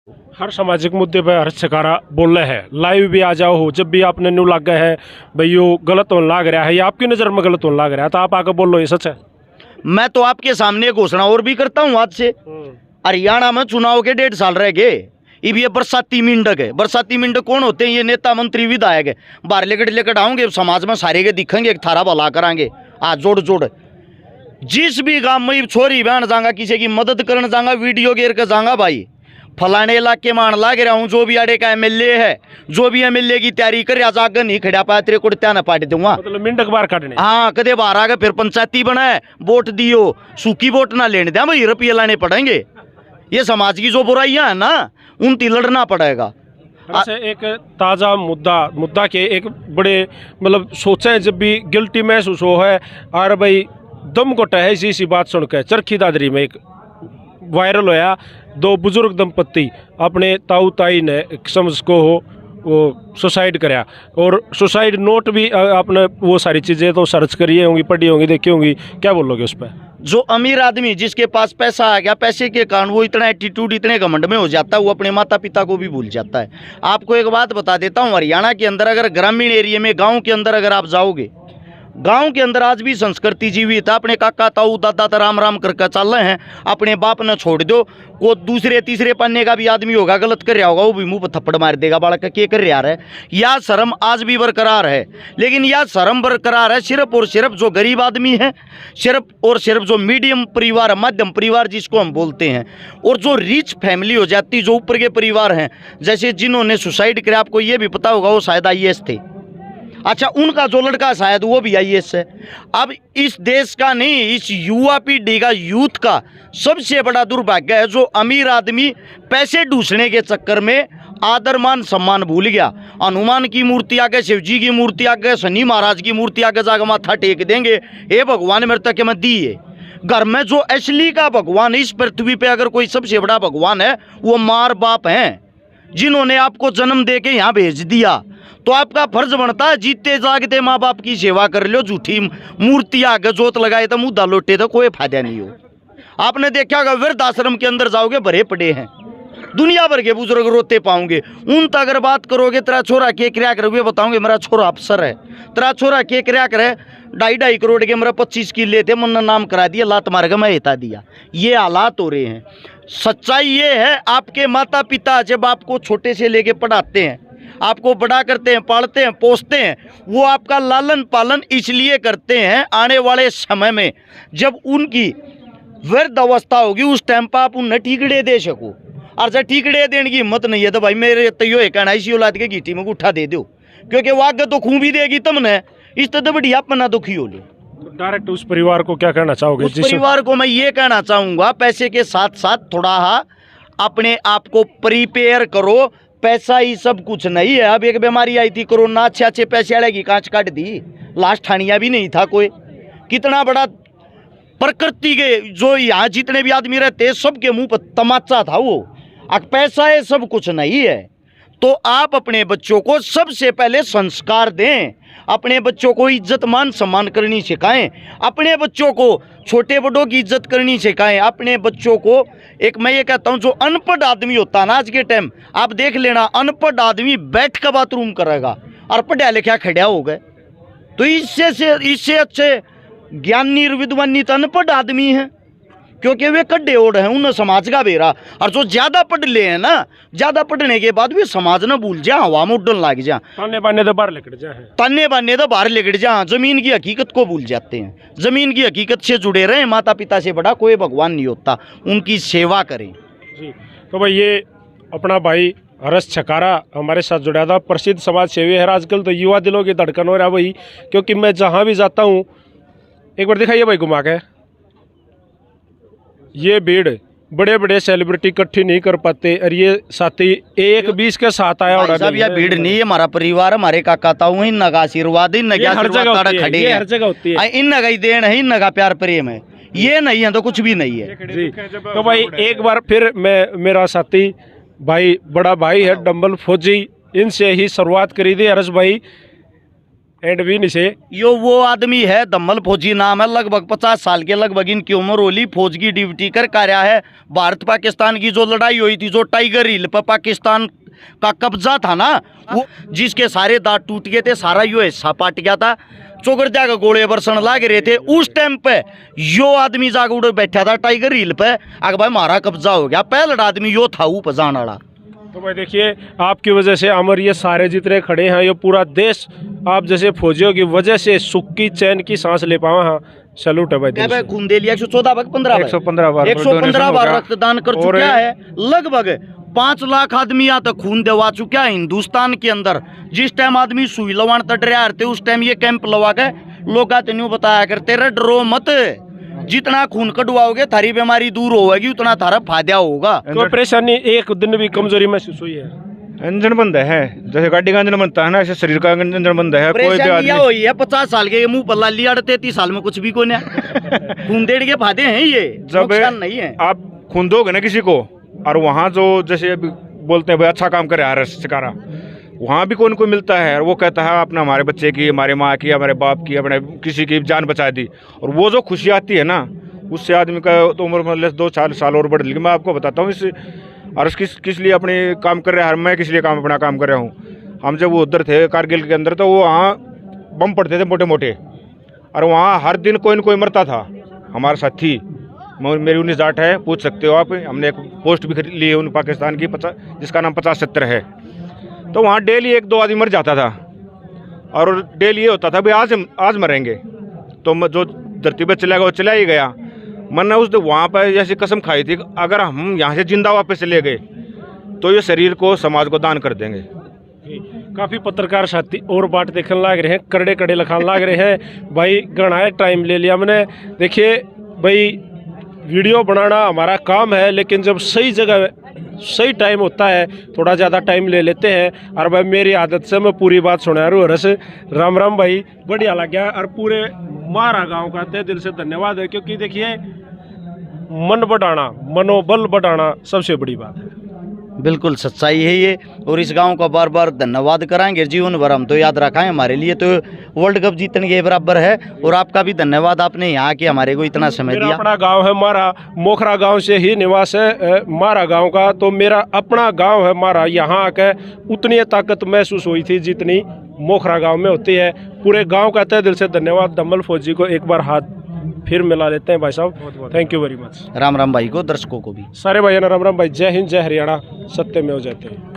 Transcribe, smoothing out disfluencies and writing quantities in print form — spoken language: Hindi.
हर सामाजिक मुद्दे पर हर छकारा बोल रहे हैं, लाइव भी आ जाओ हो, जब भी आपने न्यू लग गया है भाई यो गलत होने लग रहा है या आपकी नज़र में गलत होने लग रहा है तो आप आकर बोलो ये सच है। मैं तो आपके सामने घोषणा और भी करता हूँ आज से। हरियाणा में चुनाव के 1.5 साल रह गए, अब ये बरसाती मेंढक है। बरसाती मेंढक कौन होते हैं? ये नेता मंत्री विधायक है। बाहर लेकर आऊंगे समाज में सारे के दिखेंगे, एक थारा भला करांगे आज जोड़ जोड़। जिस भी गांव में छोरी बहन जाऊंगा, किसी की मदद करने जाऊंगा, वीडियो घेर कर जाऊंगा, भाई फलाने इलाके में आने लग रहा हूँ, जो भी आड़े का एमएलए है, जो भी एमएलए की तैयारी कर आज आगे नहीं खड़ा पाया तेरे को त्या ना पाट दूंगा। मतलब मिंडक बाहर काटने। हाँ, कदे बाहर आ गए फिर पंचायती बनाए, वोट दियो, सूखी वोट ना लेने दिया भाई, रुपये लाने पड़ेंगे। ये समाज की जो बुराइयां है ना, उनती लड़ना पड़ेगा। एक ताज़ा मुद्दा के एक बड़े मतलब सोचें जब भी गिल्टी महसूस हो है और भाई दम घोटा है इसी बात सुनकर चरखी दादरी में एक वायरल होया, 2 बुजुर्ग दंपत्ति अपने ताऊ ताई ने समझ को हो वो सुसाइड कराया और सुसाइड नोट भी आपने वो सारी चीज़ें तो सर्च करी होंगी, पढ़ी होंगी, देखी होंगी, क्या बोलोगे उस पर? जो अमीर आदमी जिसके पास पैसा आ गया, पैसे के कारण वो इतना एटीट्यूड, इतने घमंड में हो जाता है, वो अपने माता पिता को भी भूल जाता है। आपको एक बात बता देता हूँ, हरियाणा के अंदर अगर ग्रामीण एरिया में, गाँव के अंदर अगर आप जाओगे, गांव के अंदर आज भी संस्कृति जीवित है। अपने काका ताऊ दादा तो राम राम करके चल रहे हैं, अपने बाप ने छोड़ दो, को दूसरे तीसरे पन्ने का भी आदमी होगा, गलत कर रहा होगा, वो भी मुंह पर थप्पड़ मार देगा, बालक के कर रहा है। यह शर्म आज भी बरकरार है, लेकिन यह शर्म बरकरार है सिर्फ और सिर्फ जो गरीब आदमी है, सिर्फ और सिर्फ जो मीडियम परिवार, मध्यम परिवार जिसको हम बोलते हैं, और जो रिच फैमिली हो जाती, जो ऊपर के परिवार हैं, जैसे जिन्होंने सुसाइड किया, आपको ये भी पता होगा वो शायद IAS थे। अच्छा, उनका जो लड़का शायद वो भी IAS है। अब इस देश का नहीं, इस युवा पीढ़ी का, यूथ का सबसे बड़ा दुर्भाग्य है जो अमीर आदमी पैसे ढूंढने के चक्कर में आदर मान सम्मान भूल गया। हनुमान की मूर्ति आगे, शिव जी की मूर्ति आगे, शनि महाराज की मूर्ति आगे जाकर माथा टेक देंगे, हे भगवान मेरे तक मत दिए। घर में जो असली का भगवान, इस पृथ्वी पे अगर कोई सबसे बड़ा भगवान है, वो मार बाप हैं, जिन्होंने आपको जन्म दे के यहाँ भेज दिया। तो आपका फर्ज बनता है जीते जागते माँ बाप की सेवा कर लो। झूठी मूर्ति आगे जोत लगाए तो मुद्दा लोटे तो कोई फायदा नहीं हो। आपने देखा होगा वृद्धाश्रम के अंदर जाओगे, भरे पड़े हैं, दुनिया भर के बुजुर्ग रोते पाओगे। उन तक अगर बात करोगे, तेरा छोरा के क्रिया करोगे, बताओगे मेरा छोरा अफसर है, तेरा छोरा के क्रिया करे, 2.5 करोड़ के मेरा 25 किले थे, मन नाम करा दिया, लात मार के मैं हिता दिया। ये हालात हो रहे हैं। सच्चाई ये है, आपके माता पिता जब आपको छोटे से लेके पढ़ाते हैं, आपको बड़ा करते हैं, पालते हैं, पोसते हैं, वो आपका लालन पालन इसलिए करते हैं, आने वाले समय में जब उनकी वृद्ध अवस्था होगी, उस टाइम पर आप उन्हें ठीकड़े दे सको। और जब ठीकड़े देने की हिम्मत नहीं है तो भाई मेरे तैयो है कहना, इसी औलाद के गीठी में उठा दे दो, क्योंकि वो आगे तो खून भी देगी तुमने, इस तो बढ़िया अपना दुखी हो लो। डायरेक्ट उस परिवार को क्या कहना चाहोगे? उस परिवार को मैं ये कहना चाहूँगा, पैसे के साथ साथ थोड़ा अपने आप को प्रिपेयर करो। पैसा ही सब कुछ नहीं है। अब एक बीमारी आई थी कोरोना, अच्छे पैसे वाले की कांच काट दी, लास्ट ठानिया भी नहीं था कोई। कितना बड़ा प्रकृति के जो यहाँ जितने भी आदमी रहते हैं सबके मुंह पर तमाचा था वो। अब पैसा है सब कुछ नहीं है। तो आप अपने बच्चों को सबसे पहले संस्कार दें, अपने बच्चों को इज्जत मान सम्मान करनी सिखाएं, अपने बच्चों को छोटे बड़ों की इज्जत करनी सिखाएं, अपने बच्चों को एक मैं ये कहता हूँ, जो अनपढ़ आदमी होता है ना आज के टाइम, आप देख लेना, अनपढ़ आदमी बैठ कर बाथरूम करेगा और पढ़ा लिखा खड़ा हो गए। तो इससे अच्छे ज्ञानी विद्वानी तो अनपढ़ आदमी है, क्योंकि वे कड्डे ओढ़ हैं, उन्हें समाज का बेरा। और जो ज्यादा पढ़ ले हैं ना, ज्यादा पढ़ने के बाद भी समाज न भूल जा, हवा में उड़न लग जा, ताने बाने तो बाहर लेकर जा, जमीन की हकीकत को भूल जाते हैं। जमीन की हकीकत से जुड़े रहे, माता पिता से बड़ा कोई भगवान नहीं होता, उनकी सेवा करें जी। तो भाई ये अपना भाई हर्ष छकारा हमारे साथ जुड़ा था, प्रसिद्ध समाज सेवी है। आजकल तो युवा दिलों की धड़कन हो रहा है भाई, क्योंकि मैं जहाँ भी जाता हूँ, एक बार दिखाइए भाई घुमा के, ये भीड़ बड़े बड़े सेलिब्रिटी इकट्ठी नहीं कर पाते, और ये साथी 1-20 के साथ आया। और सब यह भीड़ नहीं है, हमारा परिवार, हमारे काका ताऊ इन नगा आशीर्वाद, इन नगा हर जगह होती है, इन नगा देन है, इन नगा प्यार प्रेम है, ये नहीं है तो कुछ भी नहीं है जी। तो भाई एक बार फिर मेरा साथी भाई, बड़ा भाई है डम्बल फौजी, इनसे ही शुरुआत करी थी। हर्ष भाई एंड विन से यो वो आदमी है, दम्मल फौजी नाम है, लगभग 50 साल के लगभग इनकी उम्र होली, फौज की ड्यूटी कर कार्या है। भारत पाकिस्तान की जो लड़ाई हुई थी, जो टाइगर हिल पर पाकिस्तान का कब्जा था ना, वो जिसके सारे दांत टूट गए थे, सारा यो हिस्सा पाट गया था, चौगरजा का गोले बरसन लाग रहे थे, उस टाइम पे यो आदमी जाग उड़ बैठा था टाइगर हिल पे, अगर भाई हमारा कब्जा हो गया, पहला आदमी यो था ऊपर जाने वाला। तो भाई देखिए, आपकी वजह से अमर ये सारे जितने खड़े हैं, ये पूरा देश आप जैसे फौजियों की वजह से सुख की चैन की सांस ले पावा। हाँ, सैल्यूट है भाई। क्या भाई खून दे लिया 114 बार 15 बार 115 बार रक्तदान कर चुका है। लगभग 5 लाख आदमी यहाँ तक खून देवा चुका है हिंदुस्तान के अंदर। जिस टाइम आदमी सुई लवान तट रहे थे, उस टाइम ये कैंप लगा के लोग तेन बताया करते रहे, डरो मत, जितना खून कटवाओगे थारी बीमारी दूर होगी, उतना थारा फायदा होगा। तो परेशानी एक दिन भी कमजोरी महसूस हुई है? इंजन बंद है, जैसे गाड़ी का इंजन बनता है ना, ऐसे शरीर का इंजन बंद है। कोई भी आदमी हुई है 50 साल के मुंह पर लाली अड़ 33 साल में कुछ भी को नहीं। खून देने के फायदे हैं, ये जब नहीं है। आप खून दोगे ना किसी को, और वहाँ जो जैसे अभी बोलते हैं भाई अच्छा काम करे हर शिकारा, वहाँ भी कोई मिलता है और वो कहता है आपने हमारे बच्चे की, हमारे माँ की, हमारे बाप की, अपने किसी की जान बचा दी, और वो जो खुशी आती है ना, उससे आदमी का तो उम्र मतलब 2-4 साल और बढ़ ली। मैं आपको बताता हूँ, इस और किस लिए अपने काम कर रहे हैं, मैं किस लिए अपना काम कर रहा हूँ। हम जब वो उधर थे कारगिल के अंदर, तो वो वहाँ बम पड़ते थे मोटे मोटे, और वहाँ हर दिन कोई न कोई मरता था हमारे साथी। मेरी 19 जाट है, पूछ सकते हो आप। हमने एक पोस्ट भी ली है उन पाकिस्तान की, जिसका नाम 50-70 है। तो वहाँ डेली 1-2 आदमी मर जाता था, और डेली ये होता था भाई आज मरेंगे, तो जो धरती पर चला गया वो चला ही गया। मैंने उस वहाँ पर ऐसी कसम खाई थी, अगर हम यहाँ से जिंदा वापस चले गए तो ये शरीर को समाज को दान कर देंगे। काफ़ी पत्रकार साथी और बाट देखने लाग रहे हैं, करड़े कड़े लखान लाग रहे हैं भाई। घना टाइम ले लिया मैंने। देखिए भाई, वीडियो बनाना हमारा काम है, लेकिन जब सही जगह सही टाइम होता है, थोड़ा ज़्यादा टाइम ले लेते हैं। और भाई मेरी आदत से मैं पूरी बात सुना रहा हूँ। रस राम राम भाई, बढ़िया लग गया। और पूरे मारा गांव का तहे दिल से धन्यवाद है, क्योंकि देखिए मन बढ़ाना, मनोबल बढ़ाना सबसे बड़ी बात है। बिल्कुल सच्चाई है ये, और इस गांव का बार बार धन्यवाद कराएंगे, जीवन भर हम तो याद रखाएं। हमारे लिए तो वर्ल्ड कप जीतने के बराबर है। और आपका भी धन्यवाद, आपने यहाँ के हमारे को इतना समय दिया। अपना गांव है मारा, मोखरा गांव से ही निवास है मारा गांव का, तो मेरा अपना गांव है मारा। यहाँ आकर उतनी ताकत महसूस हुई थी जितनी मोखरा गांव में होती है। पूरे गांव का तहे दिल से धन्यवाद। दम्मल फौजी को एक बार हाथ फिर मिला लेते हैं भाई साहब। Thank you very much. Ram Ram भाई को, दर्शकों को भी। सारे भाइयों राम राम भाई। जय हिंद, जय हरियाणा, सत्य में हो जाते हैं।